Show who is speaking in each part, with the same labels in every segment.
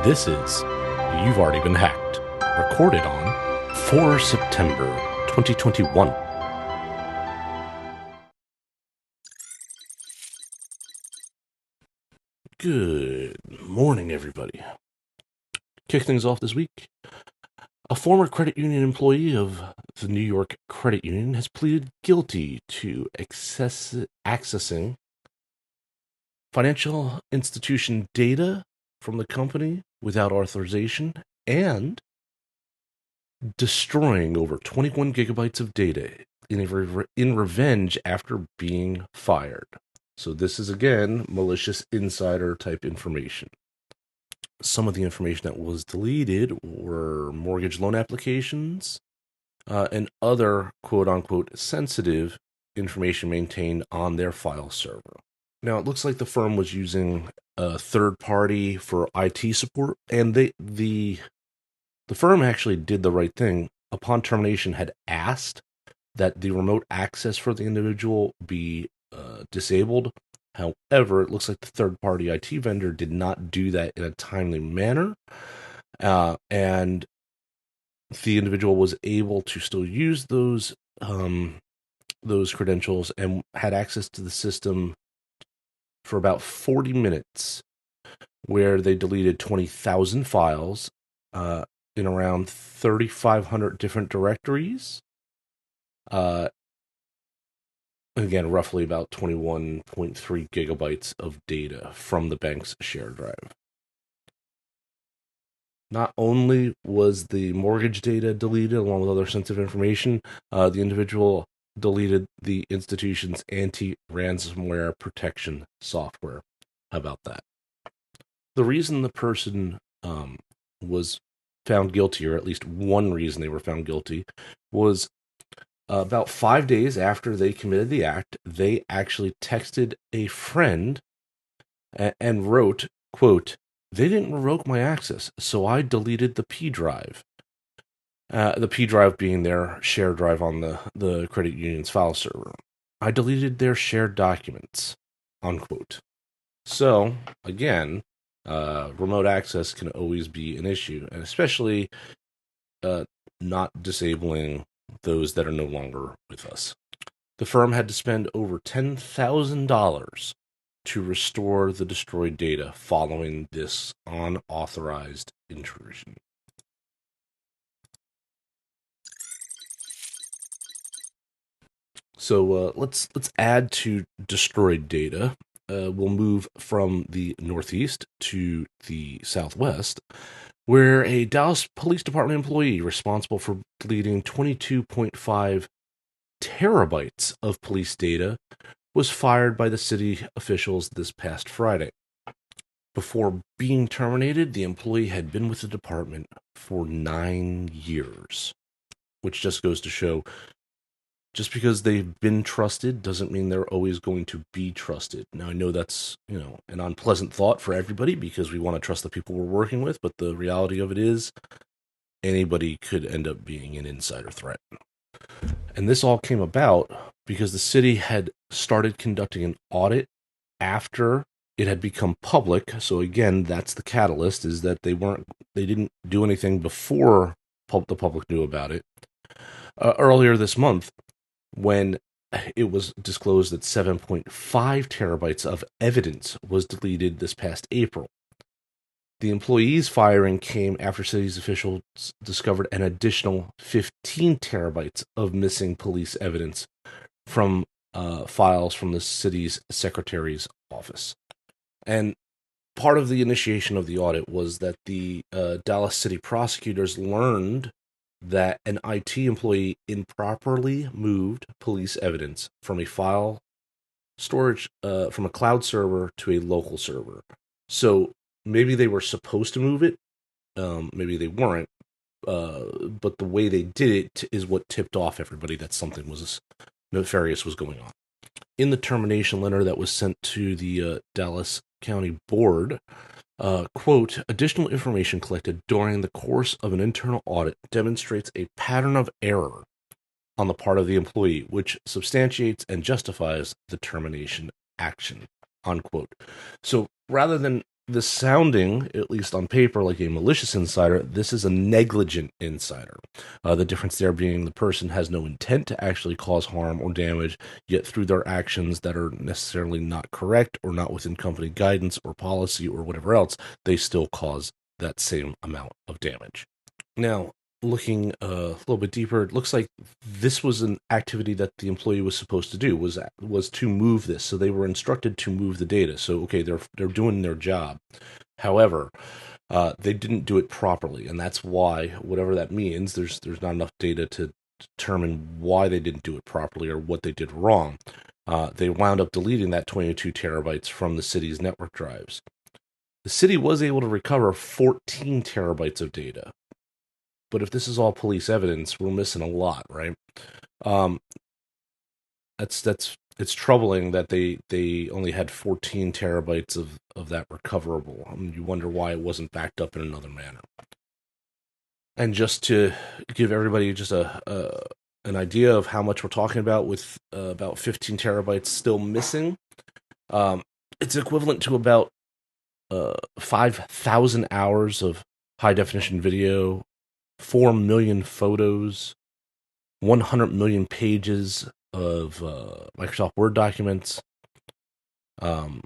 Speaker 1: This is You've Already Been Hacked, recorded on 4 September 2021. Good morning, everybody. Kick things off this week. A former credit union employee of the New York Credit Union has pleaded guilty to accessing financial institution data from the company without authorization and destroying over 21 gigabytes of data in revenge after being fired. So this is, again, malicious insider type information. Some of the information that was deleted were mortgage loan applications and other quote-unquote sensitive information maintained on their file server. Now, it looks like the firm was using a third party for IT support, and the firm actually did the right thing. Upon termination, had asked that the remote access for the individual be disabled. However, it looks like the third-party IT vendor did not do that in a timely manner, and the individual was able to still use those credentials and had access to the system for about 40 minutes, where they deleted 20,000 files in around 3,500 different directories. Again, roughly about 21.3 gigabytes of data from the bank's shared drive. Not only was the mortgage data deleted along with other sensitive information, the individual deleted the institution's anti-ransomware protection software. How about that? The reason the person was found guilty, or at least one reason they were found guilty, was about 5 days after they committed the act, they actually texted a friend and wrote, quote, "They didn't revoke my access, so I deleted the P drive." The P drive being their shared drive on the credit union's file server. "I deleted their shared documents," unquote. So, again, remote access can always be an issue, and especially not disabling those that are no longer with us. The firm had to spend over $10,000 to restore the destroyed data following this unauthorized intrusion. So let's add to destroyed data. We'll move from the Northeast to the Southwest, where a Dallas Police Department employee responsible for deleting 22.5 terabytes of police data was fired by the city officials this past Friday. Before being terminated, the employee had been with the department for 9 years, which just goes to show just because they've been trusted doesn't mean they're always going to be trusted. Now, I know that's, an unpleasant thought for everybody because we want to trust the people we're working with, but the reality of it is anybody could end up being an insider threat. And this all came about because the city had started conducting an audit after it had become public. So again, that's the catalyst, is that they didn't do anything before the public knew about it. Earlier this month, when it was disclosed that 7.5 terabytes of evidence was deleted this past April. The employee's firing came after city's officials discovered an additional 15 terabytes of missing police evidence from files from the city's secretary's office. And part of the initiation of the audit was that the Dallas City prosecutors learned that an IT employee improperly moved police evidence from a file storage from a cloud server to a local server. So maybe they were supposed to move it, maybe they weren't, but the way they did it is what tipped off everybody that something was nefarious was going on. In the termination letter that was sent to the Dallas County Board, quote, "Additional information collected during the course of an internal audit demonstrates a pattern of error on the part of the employee, which substantiates and justifies the termination action," unquote. So rather than this sounding, at least on paper, like a malicious insider, this is a negligent insider. The difference there being the person has no intent to actually cause harm or damage, yet through their actions that are necessarily not correct or not within company guidance or policy or whatever else, they still cause that same amount of damage. Now, looking a little bit deeper, it looks like this was an activity that the employee was supposed to do, was to move this. So they were instructed to move the data. So okay, they're doing their job. However, they didn't do it properly, and that's why, whatever that means, there's not enough data to determine why they didn't do it properly or what they did wrong. They wound up deleting that 22 terabytes from the city's network drives. The city was able to recover 14 terabytes of data. But if this is all police evidence, we're missing a lot, right? Um, that's it's troubling that they only had 14 terabytes of that recoverable. I mean, you wonder why it wasn't backed up in another manner. And just to give everybody just an idea of how much we're talking about, with about 15 terabytes still missing, it's equivalent to about 5,000 hours of high definition video, 4 million photos, 100 million pages of Microsoft Word documents. In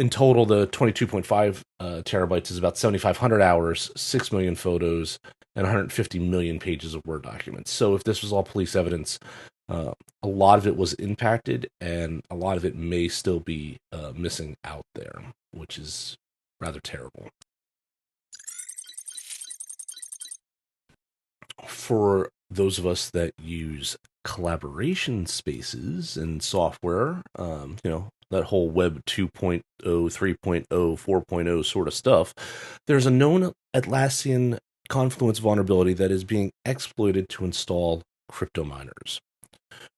Speaker 1: total, the 22.5 terabytes is about 7,500 hours, 6 million photos, and 150 million pages of Word documents. So if this was all police evidence, a lot of it was impacted, and a lot of it may still be missing out there, which is rather terrible. For those of us that use collaboration spaces and software, that whole Web 2.0, 3.0, 4.0 sort of stuff, there's a known Atlassian Confluence vulnerability that is being exploited to install cryptominers.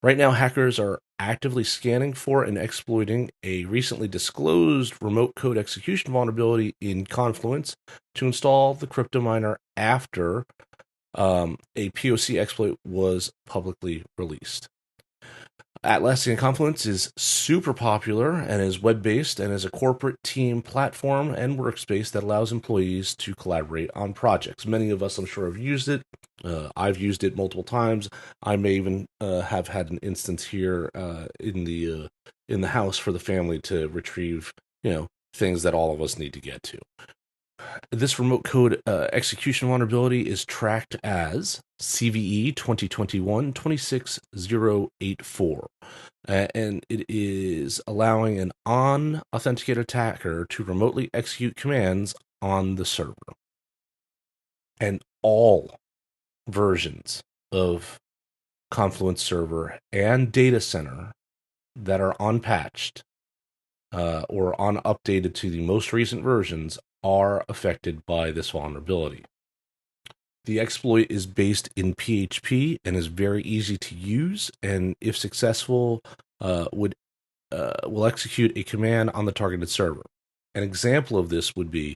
Speaker 1: Right now, hackers are actively scanning for and exploiting a recently disclosed remote code execution vulnerability in Confluence to install the cryptominer after a POC exploit was publicly released. Atlassian Confluence is super popular and is web-based and is a corporate team platform and workspace that allows employees to collaborate on projects. Many of us, I'm sure, have used it. I've used it multiple times. I may even have had an instance here in the house for the family to retrieve, things that all of us need to get to. This remote code execution vulnerability is tracked as CVE 2021-26084. And it is allowing an unauthenticated attacker to remotely execute commands on the server. And all versions of Confluence Server and Data Center that are unpatched or unupdated to the most recent versions are affected by this vulnerability. The exploit is based in PHP and is very easy to use, and if successful, will execute a command on the targeted server. An example of this would be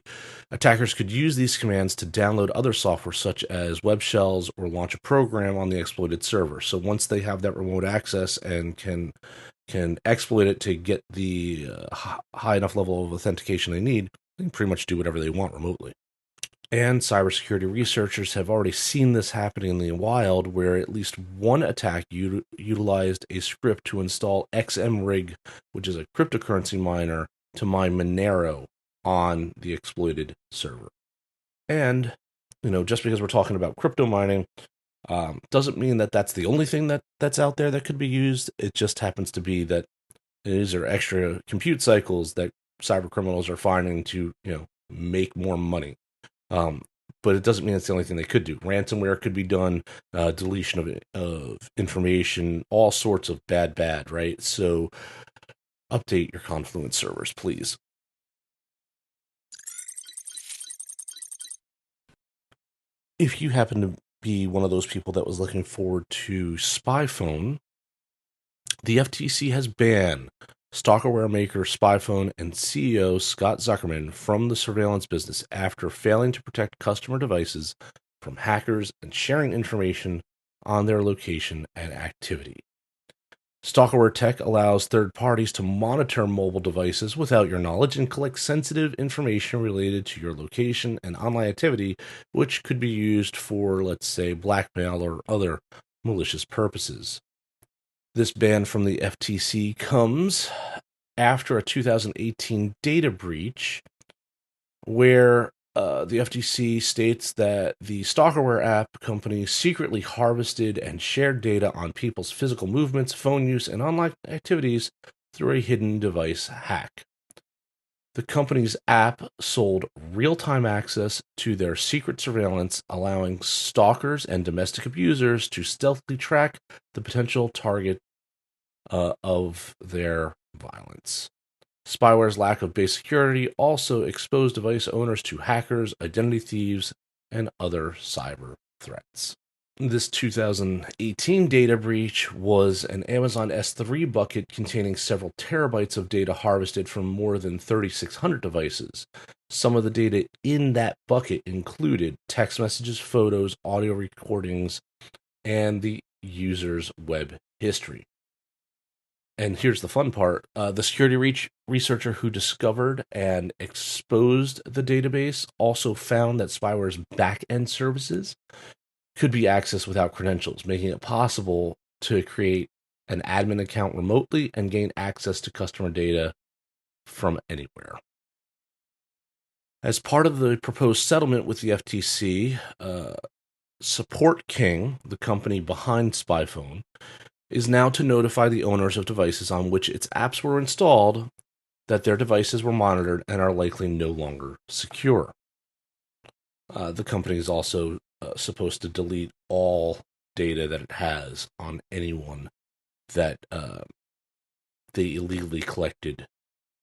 Speaker 1: attackers could use these commands to download other software such as web shells or launch a program on the exploited server. So once they have that remote access and can exploit it to get the high enough level of authentication they need, they can pretty much do whatever they want remotely. And cybersecurity researchers have already seen this happening in the wild, where at least one attack utilized a script to install XMRig, which is a cryptocurrency miner, to mine Monero on the exploited server. And, just because we're talking about crypto mining, doesn't mean that that's the only thing that's out there that could be used. It just happens to be that these are extra compute cycles that cyber criminals are finding to, make more money. But it doesn't mean it's the only thing they could do. Ransomware could be done, deletion of information, all sorts of bad, right? So update your Confluence servers, please. If you happen to be one of those people that was looking forward to Spyfone, the FTC has banned stalkerware maker Spyfone and CEO Scott Zuckerman from the surveillance business after failing to protect customer devices from hackers and sharing information on their location and activity. Stalkerware tech allows third parties to monitor mobile devices without your knowledge and collect sensitive information related to your location and online activity, which could be used for, let's say, blackmail or other malicious purposes. This ban from the FTC comes after a 2018 data breach where the FTC states that the Stalkerware app company secretly harvested and shared data on people's physical movements, phone use, and online activities through a hidden device hack. The company's app sold real-time access to their secret surveillance, allowing stalkers and domestic abusers to stealthily track the potential target of their violence. Spyware's lack of base security also exposed device owners to hackers, identity thieves, and other cyber threats. This 2018 data breach was an Amazon S3 bucket containing several terabytes of data harvested from more than 3,600 devices. Some of the data in that bucket included text messages, photos, audio recordings, and the user's web history. And here's the fun part. The security researcher who discovered and exposed the database also found that spyware's back-end services could be accessed without credentials, making it possible to create an admin account remotely and gain access to customer data from anywhere. As part of the proposed settlement with the FTC, Support King, the company behind Spyfone, is now to notify the owners of devices on which its apps were installed that their devices were monitored and are likely no longer secure. The company is also supposed to delete all data that it has on anyone that they illegally collected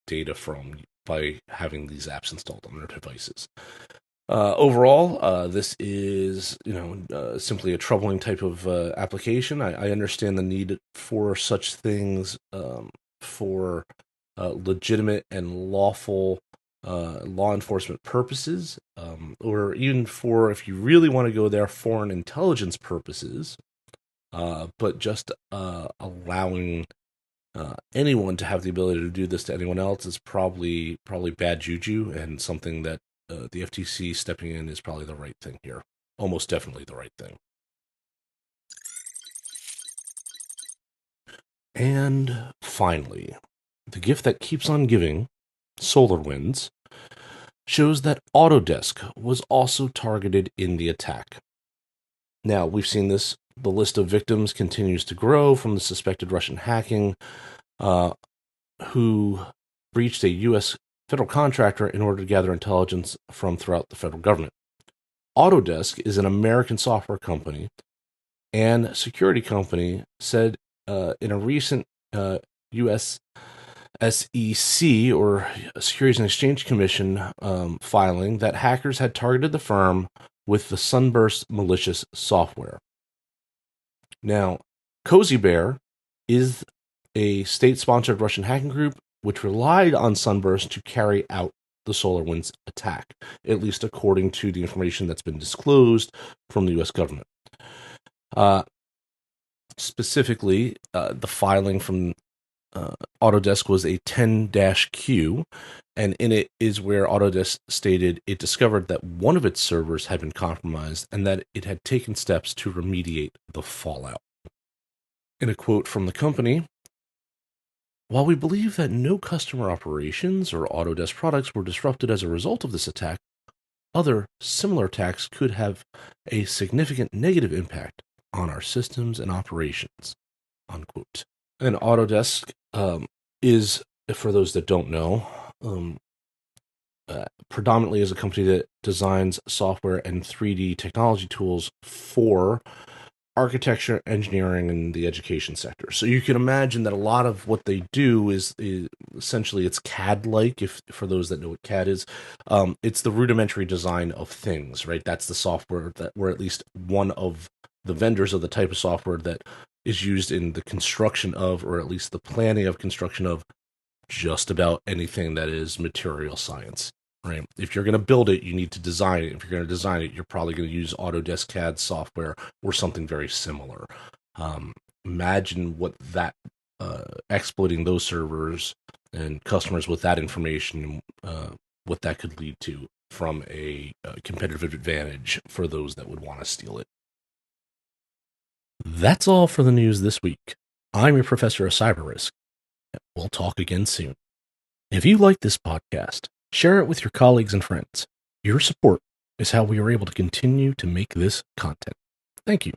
Speaker 1: data from by having these apps installed on their devices. Overall, this is, simply a troubling type of application. I understand the need for such things for legitimate and lawful law enforcement purposes, or even for, if you really want to go there, foreign intelligence purposes. But just allowing anyone to have the ability to do this to anyone else is probably bad juju, and something that the FTC stepping in is probably the right thing here. Almost definitely the right thing. And finally, the gift that keeps on giving, SolarWinds, shows that Autodesk was also targeted in the attack. Now, we've seen this. The list of victims continues to grow from the suspected Russian hacking who breached a U.S. federal contractor in order to gather intelligence from throughout the federal government. Autodesk is an American software company and security company said in a recent U.S. SEC, or Securities and Exchange Commission, filing that hackers had targeted the firm with the Sunburst malicious software. Now, Cozy Bear is a state-sponsored Russian hacking group which relied on Sunburst to carry out the SolarWinds attack, at least according to the information that's been disclosed from the U.S. government. Specifically, the filing from Autodesk was a 10-Q, and in it is where Autodesk stated it discovered that one of its servers had been compromised and that it had taken steps to remediate the fallout. In a quote from the company, "While we believe that no customer operations or Autodesk products were disrupted as a result of this attack, other similar attacks could have a significant negative impact on our systems and operations." Unquote. And Autodesk is, for those that don't know, predominantly is a company that designs software and 3D technology tools for architecture, engineering, and the education sector. So you can imagine that a lot of what they do is essentially it's CAD-like. If for those that know what CAD is, it's the rudimentary design of things, right? That's the software that, or at least one of the vendors of the type of software that is used in the construction of, or at least the planning of construction of, just about anything that is material science, right? If you're going to build it, you need to design it. If you're going to design it, you're probably going to use Autodesk CAD software or something very similar. Imagine what that exploiting those servers and customers with that information, what that could lead to from a competitive advantage for those that would want to steal it. That's all for the news this week. I'm your professor of cyber risk. We'll talk again soon. If you like this podcast, share it with your colleagues and friends. Your support is how we are able to continue to make this content. Thank you.